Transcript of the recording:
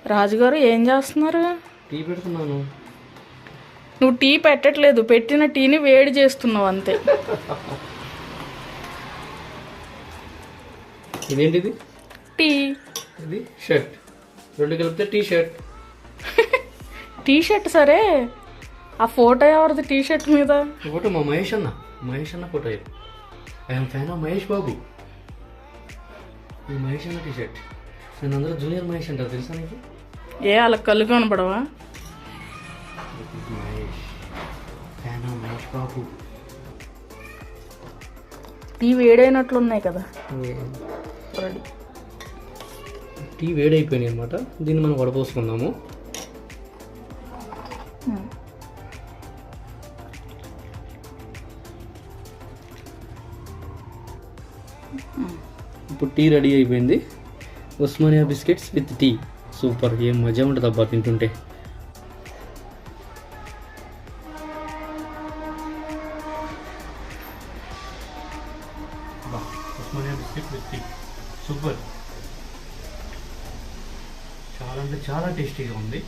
రాజుగారు ఏం చేస్తున్నారు? టీ పెడుతున్నాను. నువ్వు టీ పెట్టట్లేదు, పెట్టిన టీని వేడి చేస్తున్నావు అంతే. ఇదేంటిది? టీ. ఇది షర్ట్, రెండు కలిపితే టీ షర్ట్. టీ షర్ట్ సరే, ఆ ఫోటో ఎవరిది టీ షర్ట్ మీద? ఫోటో మా మహేష్ అన్న photo. I'm fan of Mahesh Babu. ఈ మహేష్ అన్న టీ షర్ట్. నేను అందరూ జూనియర్ మహేష్ అంటారు, తెలుసా నీకు? ఏ అలా కళ్ళు కనపడవా? Mahesh, fan of Mahesh Babu. Tea వేడైనట్లున్నాయి కదా. రెడీ. టీ వేడైపోయినాయి అనమాట. దీన్ని మనం వడపోసుకుందాము. ఇప్పుడు టీ రెడీ అయిపోయింది. Osmania biscuits with tea. Super, ఏం మజా ఉంటుంది అబ్బా తింటుంటే. Osmania biscuit with tea super. చాలా అంటే చాలా టేస్టీగా ఉంది.